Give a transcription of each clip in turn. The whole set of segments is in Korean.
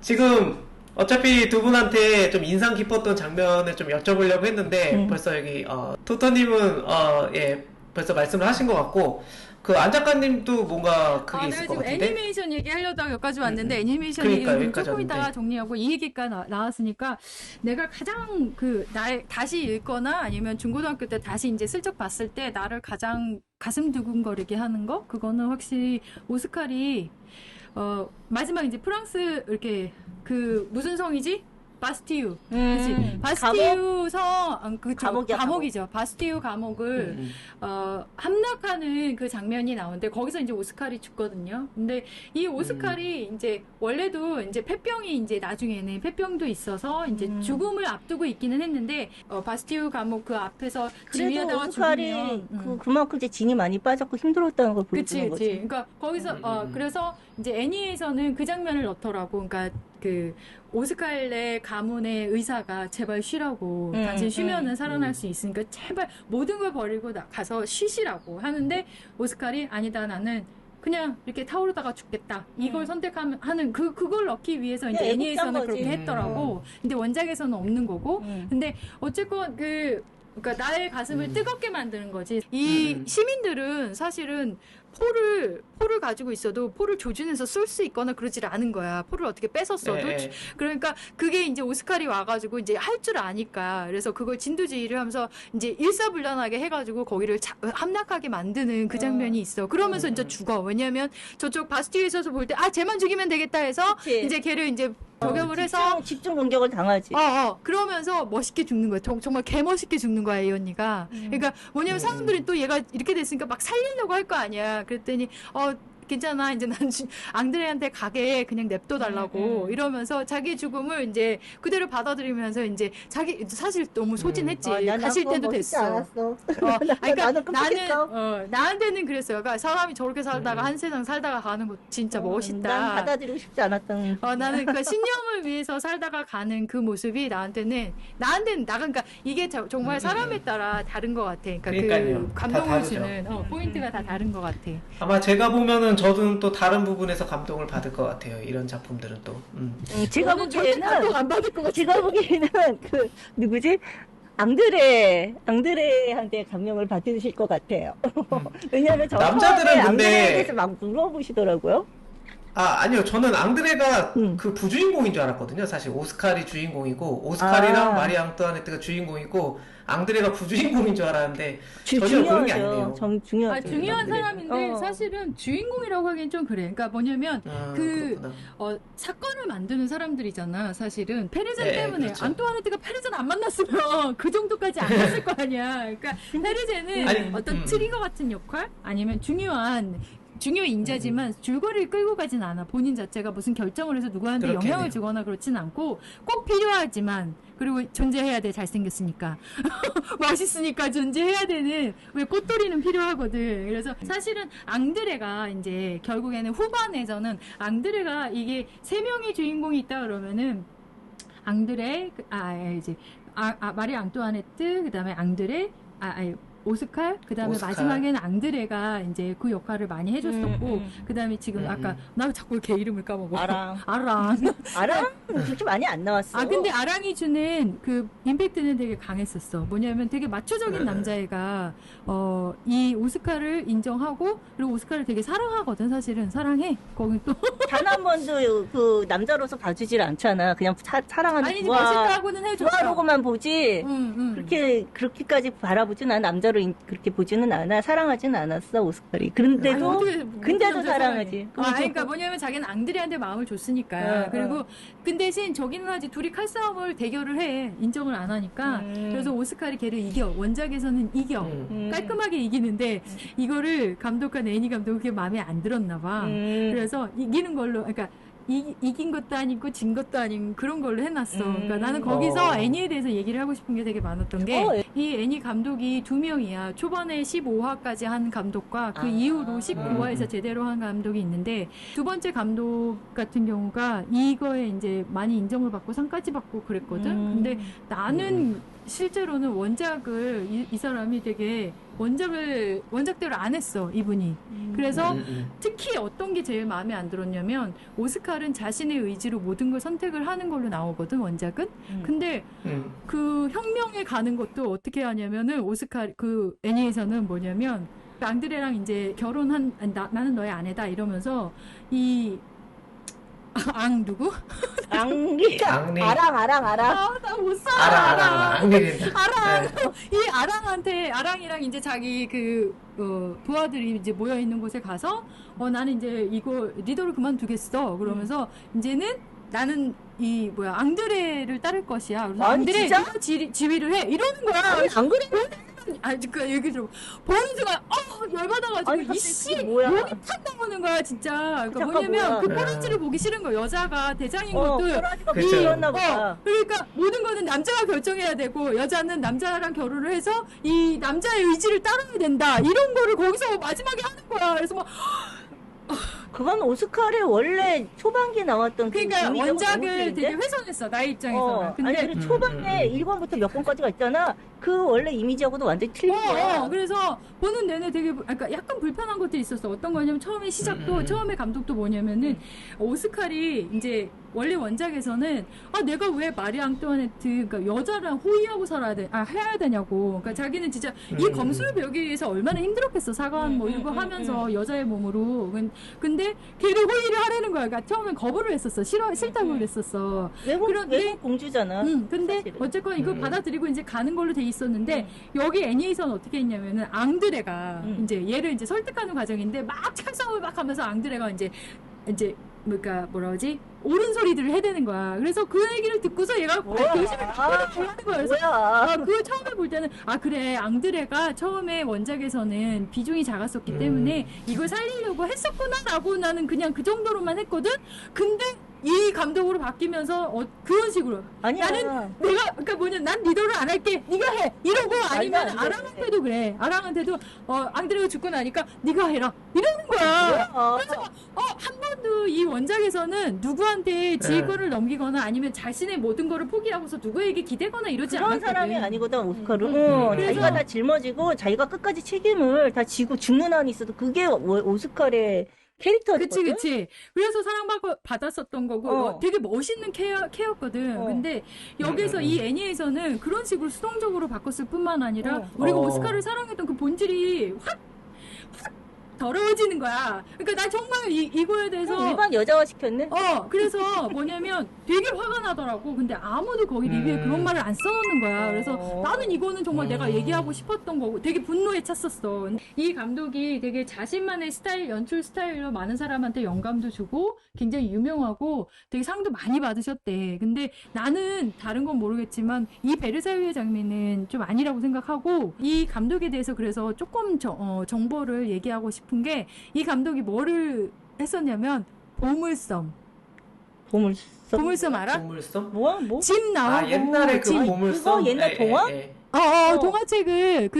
지금 어차피 두 분한테 좀 인상 깊었던 장면을 좀 여쭤보려고 했는데 벌써 여기 토토님은 예 벌써 말씀을 하신 것 같고 그 안 작가님도 뭔가 그게 있을 것 지금 같은데. 애니메이션 얘기하려다가 여기까지 왔는데 애니메이션 그러니까, 얘기는 여기까지 조금 이따가 왔는데. 정리하고 이 얘기가 나왔으니까 내가 가장 다시 읽거나 아니면 중고등학교 때 다시 이제 슬쩍 봤을 때 나를 가장 가슴 두근거리게 하는 거 그거는 확실히 오스칼이 마지막 이제 프랑스 이렇게 그 무슨 성이지? 바스티유. 그치? 바스티유 성, 감옥이죠. 바스티유 감옥을, 함락하는 그 장면이 나오는데, 거기서 이제 오스칼이 죽거든요. 근데 이 오스칼이 이제, 원래도 이제 폐병이 이제 나중에는 폐병도 있어서 이제 죽음을 앞두고 있기는 했는데, 바스티유 감옥 그 앞에서 지휘하다가 죽으면. 그만큼 이제 진이 많이 빠졌고 힘들었다는 걸 보여주는 거지. 그치. 그러니까 거기서, 그래서 이제 애니에서는 그 장면을 넣더라고. 그러니까 그 오스칼의 가문의 의사가 제발 쉬라고 당신 쉬면은 살아날 수 있으니까 제발 모든 걸 버리고 가서 쉬시라고 하는데 오스칼이 아니다 나는 그냥 이렇게 타오르다가 죽겠다 이걸 선택하는 그걸 넣기 위해서 이제 애니에서는 그렇게 했더라고. 근데 원작에서는 없는 거고. 근데 어쨌건 그러니까 나의 가슴을 뜨겁게 만드는 거지. 이 시민들은 사실은 포를 가지고 있어도 포를 조준해서 쏠 수 있거나 그러질 않은 거야. 포를 어떻게 뺏었어도. 네. 그러니까 그게 이제 오스칼이 와가지고 이제 할 줄 아니까. 그래서 그걸 진두지휘를 하면서 이제 일사불란하게 해가지고 거기를 함락하게 만드는 그 장면이 있어. 그러면서 이제 죽어. 왜냐면 저쪽 바스티유에서 볼 때, 쟤만 죽이면 되겠다 해서 그치. 이제 걔를 이제 저격을 해서 집중 공격을 당하지. 그러면서 멋있게 죽는 거야. 정말 개멋있게 죽는 거야, 이 언니가. 그러니까 뭐냐면 사람들이 또 얘가 이렇게 됐으니까 막 살리려고 할 거 아니야. 그랬더니, 괜찮아. 이제 난 앙드레한테 가게 그냥 냅둬 달라고 이러면서 자기 죽음을 이제 그대로 받아들이면서 이제 자기 사실 너무 소진했지. 가실 때도 됐어. 그러니까 나한테는 그랬어요. 그러니까 사람이 저렇게 살다가 한 세상 살다가 가는 거 진짜 멋있다. 난 받아들이고 싶지 않았던. 나는 그 신념을 위해서 살다가 가는 그 모습이 나한테는 그러니까 이게 정말 사람에 따라 다른 것 같아. 그러니까 그러니까요. 그 감동을 주는 포인트가 다 다른 것 같아. 아마 제가 보면은 저도 또 다른 부분에서 감동을 받을 것 같아요. 이런 작품들은 또. 제가 보기에는 그 누구지? 앙드레한테 감명을 받으실 것 같아요. 왜냐하면 저 남자들은 근데 앙드레에 대해서 막 물어보시더라고요. 아니요. 저는 앙드레가 그 부주인공인 줄 알았거든요. 사실 오스칼이 주인공이고 오스칼이랑 마리 앙뚜아네트가 주인공이고 앙드레가 부주인공인 줄 알았는데 전혀 그런 게 아니네요. 중요하죠. 중요한 사람인데 사실은 주인공이라고 하기엔 좀 그래. 그러니까 뭐냐면 사건을 만드는 사람들이잖아. 사실은 페르젠 때문에 그렇죠. 앙뚜아네트가 페르젠 안 만났으면 그 정도까지 안 갔을 거 아니야. 그러니까 페르젠은 어떤 트리거 같은 역할 아니면 중요 인자지만 줄거리를 끌고 가진 않아. 본인 자체가 무슨 결정을 해서 누구한테 영향을 주거나 그렇진 않고 꼭 필요하지만 그리고 존재해야 돼. 잘생겼으니까 맛있으니까 존재해야 되는 왜 꽃돌이는 필요하거든. 그래서 사실은 앙드레가 이제 결국에는 후반에서는 앙드레가 이게 세 명의 주인공이 있다 그러면은 앙드레 마리 앙뚜아네트 그다음에 앙드레 오스칼, 그 다음에 마지막에는 앙드레가 이제 그 역할을 많이 해줬었고, 그 다음에 지금 아까, 나 자꾸 걔 이름을 까먹어. 아랑. 그렇게 많이 안 나왔어. 근데 아랑이 주는 그 임팩트는 되게 강했었어. 뭐냐면 되게 마초적인 남자애가, 이 오스칼을 인정하고, 그리고 오스칼을 되게 사랑하거든, 사실은. 사랑해. 거기 또. 단 한 번도 그 남자로서 봐주질 않잖아. 그냥 사랑하는 아니, 멋있다고는 해줘. 좋아하고만 보지. 그렇게까지 바라보진 않아. 남자로 그렇게 보지는 않아. 사랑하진 않았어, 오스칼이. 근데도 사랑하지. 그러니까 뭐냐면 자기는 앙드레한테 마음을 줬으니까. 그리고 근 대신 저기는 하지 둘이 칼싸움을 대결을 해. 인정을 안 하니까. 그래서 오스칼이 걔를 이겨. 원작에서는 이겨. 깔끔하게 이기는데 이거를 감독한 애니 감독이 그게 마음에 안 들었나 봐. 그래서 이기는 걸로 그러니까 이긴 것도 아니고 진 것도 아닌 그런 걸로 해놨어. 그러니까 나는 거기서 애니에 대해서 얘기를 하고 싶은 게 되게 많았던 게 이 애니 감독이 2명이야. 초반에 15화까지 한 감독과 그 이후로 19화에서 제대로 한 감독이 있는데 두 번째 감독 같은 경우가 이거에 이제 많이 인정을 받고 상까지 받고 그랬거든. 근데 나는 실제로는 원작을 이 사람이 되게 원작대로 안 했어, 이분이. 그래서 특히 어떤 게 제일 마음에 안 들었냐면, 오스칼은 자신의 의지로 모든 걸 선택을 하는 걸로 나오거든, 원작은. 근데 그 혁명에 가는 것도 어떻게 하냐면은, 오스칼, 그 애니에서는 뭐냐면, 앙드레랑 이제 나는 너의 아내다 이러면서, 누구? 앙리. 앙리. 아랑. 나 못 살아. 아랑. 이 아랑이랑 이제 자기 부하들이 이제 모여있는 곳에 가서, 나는 이제 이거 리더를 그만두겠어. 그러면서, 이제는 나는 앙드레를 따를 것이야. 그래서 아니, 앙드레 진짜? 네가 지휘를 해. 이러는 거야. 안 그래? 그 얘기 좀 보는 순간 열받아가지고 아니, 이씨 뭐야? 욕이 탁 나오는 거야 진짜. 그러니까 잠깐, 뭐냐면 뭐야? 그 꼬라지를 보기 싫은 거야. 여자가 대장인 것도 꼬라지가 그쵸. 미쳤나 보다. 그러니까 모든 거는 남자가 결정해야 되고 여자는 남자랑 결혼을 해서 이 남자의 의지를 따라야 된다. 이런 거를 거기서 마지막에 하는 거야. 그래서 막 그건 오스카르의 원래 초반기에 나왔던 그러니까 이미지하고 너무 원작을 틀린데? 되게 훼손했어 나의 입장에서는. 근데 아니, 초반에 1권부터 몇 권까지가 있잖아. 그 원래 이미지하고도 완전히 틀린 거야. 그래서 보는 내내 되게 그러니까 약간 불편한 것도 있었어. 어떤 거냐면 처음에 시작도 처음에 감독도 뭐냐면은 오스칼이 이제 원래 원작에서는 내가 왜 마리 앙뚜아네트 그러니까 여자랑 호위하고 해야 되냐고. 그러니까 자기는 진짜 이 검술을 배우기 위해서 얼마나 힘들었겠어. 사관 뭐 이런 거 하면서 여자의 몸으로. 근데 걔를 호위를 하라는 거야. 그러니까 처음엔 거부를 했었어. 싫다고 그랬었어. 외국 공주잖아. 근데 사실은. 어쨌건 이거 받아들이고 이제 가는 걸로 돼 있었는데 여기 애니에이션 어떻게 했냐면은 앙드레가 이제 얘를 이제 설득하는 과정인데 막 찬성을 막 하면서 앙드레가 이제 그러니까 뭐라 그러지? 옳은 소리들을 해대는 거야. 그래서 그 얘기를 듣고서 얘가 열심히 하는 거야. 그래서 그걸 처음에 볼 때는 그래 앙드레가 처음에 원작에서는 비중이 작았었기 때문에 이걸 살리려고 했었구나라고 나는 그냥 그 정도로만 했거든. 근데 이 감독으로 바뀌면서 그런 식으로 아니야. 나는 난 리더를 안 할게 네가 해 이러고 아니면 아랑한테도 그래. 아랑한테도 앙드레가 죽고 나니까 네가 해라 이러는 거야. 그래서 한 번도 이 원작에서는 누구한테 지휘권을 넘기거나 아니면 자신의 모든 거를 포기하고서 누구에게 기대거나 이러지 그런 않았거든. 사람이 아니거든 오스카르는. 자기가 다 짊어지고 자기가 끝까지 책임을 다 지고 죽는 한이 있어도 그게 오스카르의 캐릭터거든. 그치. 그래서 사랑받았었던 거고 되게 멋있는 케어였거든. 근데 여기서 이 애니에서는 그런 식으로 수동적으로 바꿨을 뿐만 아니라 우리가 오스카를 사랑했던 그 본질이 확 더러워지는 거야. 그러니까 나 정말 이거에 대해서 일반 여자화 시켰네. 그래서 뭐냐면 되게 화가 나더라고. 근데 아무도 거기 리뷰에 그런 말을 안 써놓는 거야. 그래서 나는 이거는 정말 내가 얘기하고 싶었던 거고 되게 분노에 찼었어. 이 감독이 되게 자신만의 연출 스타일로 많은 사람한테 영감도 주고 굉장히 유명하고 되게 상도 많이 받으셨대. 근데 나는 다른 건 모르겠지만 이 베르사유의 장미는 좀 아니라고 생각하고 이 감독에 대해서 그래서 조금 정보를 얘기하고 싶은 게 이 감독이 뭐를 했었냐면 보물섬 알아? 보물섬? 뭐? 집 나오고 옛날에 그 보물섬? 그거 옛날 동화? 동화책을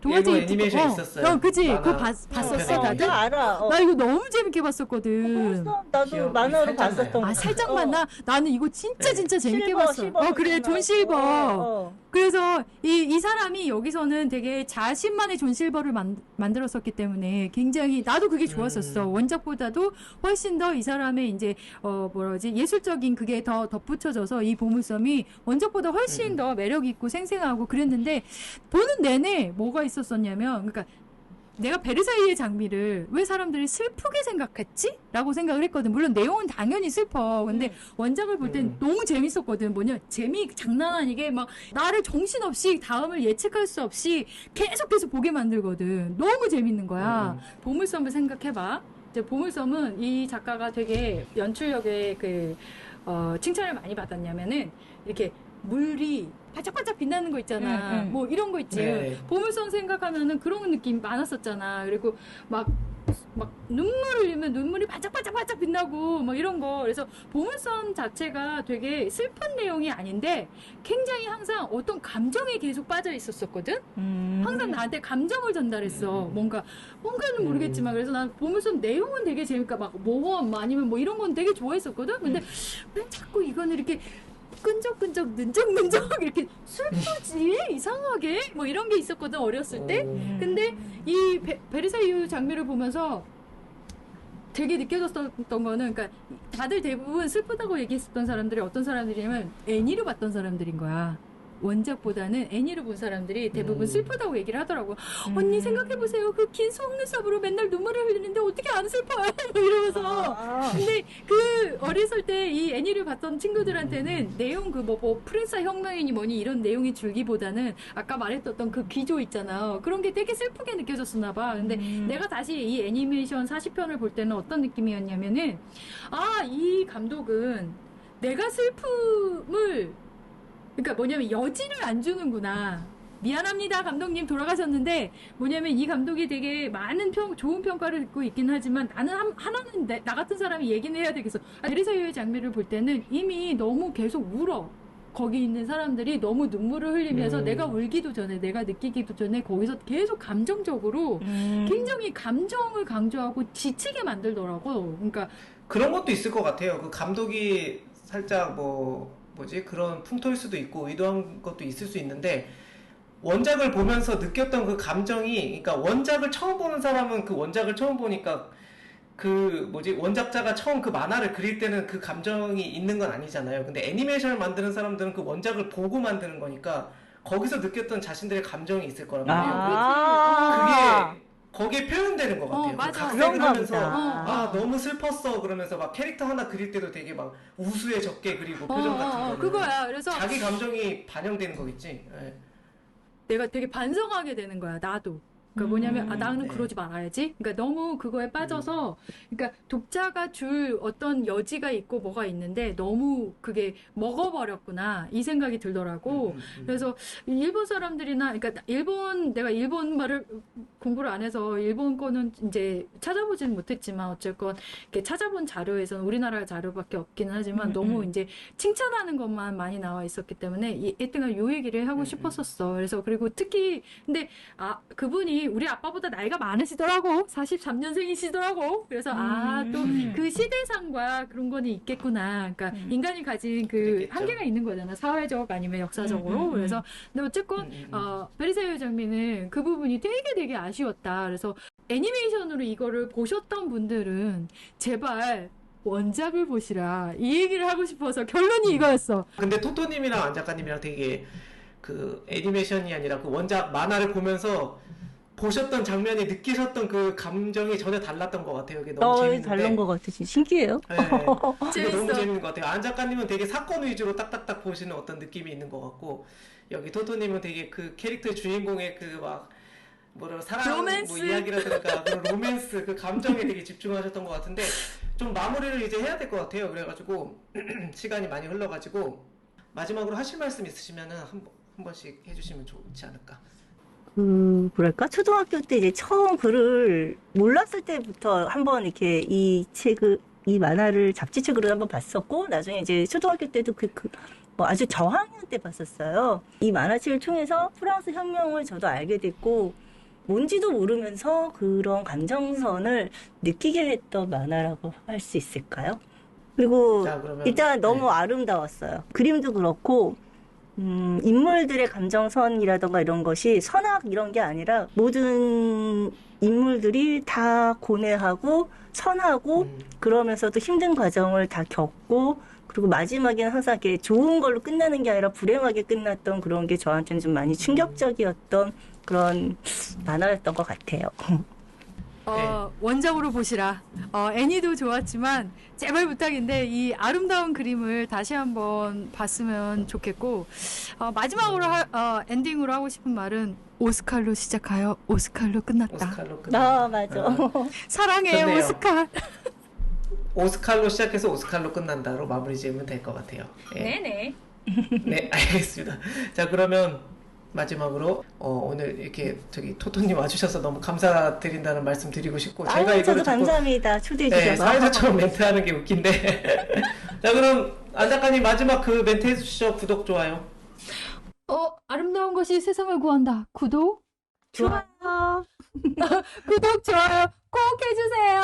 동화책 일본 애니메이션 있었어요. 그치. 만화. 그거 봤었어, 다들? 나 알아. 나 이거 너무 재밌게 봤었거든. 나도 만화로 봤었던 거. 살짝만 나는 이거 진짜 재밌게 봤어. 그래, 존 실버. 그래서 이 사람이 여기서는 되게 자신만의 존 실버를 만들었었기 때문에 굉장히 나도 그게 좋았었어. 원작보다도 훨씬 더 이 사람의 이제 예술적인 그게 더 덧붙여져서 이 보물섬이 원작보다 훨씬 더 매력 있고 생생하고 그랬는데 보는 내내 뭐가 있었었냐면 그러니까 내가 베르사유의 장미를 왜 사람들이 슬프게 생각했지? 라고 생각을 했거든. 물론 내용은 당연히 슬퍼. 근데 원작을 볼 땐 너무 재밌었거든. 재미 장난 아니게 막 나를 정신없이 다음을 예측할 수 없이 계속 보게 만들거든. 너무 재밌는 거야. 보물섬을 생각해봐. 이제 보물섬은 이 작가가 되게 연출력에 칭찬을 많이 받았냐면은 이렇게 물이 반짝반짝 빛나는 거 있잖아. 뭐 이런 거 있지. 네. 보물섬 생각하면은 그런 느낌 많았었잖아. 그리고 막 눈물을 흘리면 눈물이 반짝반짝 빛나고 뭐 이런 거. 그래서 보물섬 자체가 되게 슬픈 내용이 아닌데 굉장히 항상 어떤 감정에 계속 빠져 있었거든. 항상 나한테 감정을 전달했어. 뭔가는 모르겠지만 그래서 난 보물섬 내용은 되게 재밌까 막 모험 아니면 뭐 이런 건 되게 좋아했었거든. 근데 왜 자꾸 이거는 이렇게 끈적끈적 는적는적 이렇게 슬프지 이상하게 뭐 이런 게 있었거든 어렸을 때. 근데 이 베르사유 장미를 보면서 되게 느껴졌던 거는, 그러니까 다들 대부분 슬프다고 얘기했었던 사람들이 어떤 사람들이냐면 애니를 봤던 사람들인 거야. 원작보다는 애니를 본 사람들이 대부분 슬프다고 얘기를 하더라고. 언니 생각해보세요. 그 긴 속눈썹으로 맨날 눈물을 흘리는데 어떻게 안 슬퍼요? 뭐 이러면서. 근데 그 어렸을 때 이 애니를 봤던 친구들한테는 내용 뭐 프린사 혁명이니 뭐니 이런 내용이 줄기보다는 아까 말했던 그 기조 있잖아. 그런 게 되게 슬프게 느껴졌었나 봐. 근데 내가 다시 이 애니메이션 40편을 볼 때는 어떤 느낌이었냐면은, 이 감독은 내가 슬픔을, 그러니까 뭐냐면 여지를 안 주는구나. 미안합니다, 감독님 돌아가셨는데, 뭐냐면 이 감독이 되게 많은 좋은 평가를 듣고 있긴 하지만 나는 하나는 나 같은 사람이 얘기는 해야 되겠어. 베르사유의 장미를 볼 때는 이미 너무 계속 울어. 거기 있는 사람들이 너무 눈물을 흘리면서 내가 울기도 전에, 내가 느끼기도 전에 거기서 계속 감정적으로 굉장히 감정을 강조하고 지치게 만들더라고. 그러니까 그런 것도 있을 것 같아요. 그 감독이 살짝 그런 풍토일 수도 있고 의도한 것도 있을 수 있는데, 원작을 보면서 느꼈던 그 감정이, 그러니까 원작을 처음 보는 사람은 그 원작을 처음 보니까 원작자가 처음 그 만화를 그릴 때는 그 감정이 있는 건 아니잖아요. 근데 애니메이션을 만드는 사람들은 그 원작을 보고 만드는 거니까 거기서 느꼈던 자신들의 감정이 있을 거란 말이에요. 그게 거기에 표현되는 것 같아요. 맞아. 각색을 하면서 너무 슬펐어 그러면서 막 캐릭터 하나 그릴 때도 되게 막 우수에 적게 그리고 표정 같은 거는 그거야. 그래서 자기 감정이 반영되는 거겠지. 네. 내가 되게 반성하게 되는 거야, 나도. 그러니까 뭐냐면 나는 그러지 말아야지. 그러니까 너무 그거에 빠져서, 그러니까 독자가 줄 어떤 여지가 있고 뭐가 있는데 너무 그게 먹어버렸구나 이 생각이 들더라고. 그래서 일본 사람들이나, 그러니까 내가 일본 말을 공부를 안 해서 일본 거는 이제 찾아보지는 못했지만 어쨌건 이렇게 찾아본 자료에서는 우리나라 자료밖에 없기는 하지만 너무 이제 칭찬하는 것만 많이 나와 있었기 때문에 이때가 요 얘기를 하고 싶었었어. 그래서 그리고 특히 근데 그분이 우리 아빠보다 나이가 많으시더라고. 43년생이시더라고. 그래서 또 그 시대상과 그런 거는 있겠구나. 그러니까 인간이 가진 그 그렇겠죠. 한계가 있는 거잖아. 사회적 아니면 역사적으로. 그래서 근데 어쨌건 베르사유 장미는 그 부분이 되게 아쉬웠다. 그래서 애니메이션으로 이거를 보셨던 분들은 제발 원작을 보시라. 이 얘기를 하고 싶어서 결론이 이거였어. 근데 토토님이랑 안 작가님이랑 되게 그 애니메이션이 아니라 그 원작 만화를 보면서 보셨던 장면이 느끼셨던 그 감정이 전혀 달랐던 것 같아요. 이게 너무 재밌는데. 다른 것 같아. 신기해요. 네. 그게 너무 재밌는 것 같아요. 안 작가님은 되게 사건 위주로 딱딱딱 보시는 어떤 느낌이 있는 것 같고, 여기 토토님은 되게 그 캐릭터 주인공의 그 사랑 로맨스? 이야기라든가 그런 로맨스, 그 감정에 되게 집중하셨던 것 같은데, 좀 마무리를 이제 해야 될 것 같아요. 그래가지고 시간이 많이 흘러가지고 마지막으로 하실 말씀 있으시면은 한 번씩 해주시면 좋지 않을까. 뭐랄까? 초등학교 때 이제 처음 글을 몰랐을 때부터 한번 이렇게 이 만화를 잡지책으로 한번 봤었고, 나중에 이제 초등학교 때도 아주 저학년 때 봤었어요. 이 만화책을 통해서 프랑스 혁명을 저도 알게 됐고, 뭔지도 모르면서 그런 감정선을 느끼게 했던 만화라고 할 수 있을까요? 그리고 일단 너무 아름다웠어요. 그림도 그렇고, 인물들의 감정선이라던가 이런 것이 선악 이런 게 아니라 모든 인물들이 다 고뇌하고 선하고 그러면서도 힘든 과정을 다 겪고, 그리고 마지막에는 항상 이렇게 좋은 걸로 끝나는 게 아니라 불행하게 끝났던 그런 게 저한테는 좀 많이 충격적이었던 그런 만화였던 것 같아요. 원작으로 보시라. 애니도 좋았지만 제발 부탁인데 이 아름다운 그림을 다시 한번 봤으면 좋겠고, 마지막으로 엔딩으로 하고 싶은 말은 오스칼로 시작하여 오스칼로 끝났다. 오스칼로 끝났다. 맞아. 사랑해 좋네요. 오스칼. 오스칼로 시작해서 오스칼로 끝난다로 마무리 지으면 될 것 같아요. 네네. 네, 알겠습니다. 자, 그러면 마지막으로 오늘 이렇게 토토님 와주셔서 너무 감사드린다는 말씀 드리고 싶고, 제가 이거를 저도 감사합니다. 초대해 주셔서. 사회자처럼 멘트하는 게 웃긴데. 자, 그럼 안 작가님 마지막 그 멘트 해주시죠. 구독, 좋아요. 아름다운 것이 세상을 구한다. 구독, 좋아요. 구독, 좋아요 꼭 해주세요.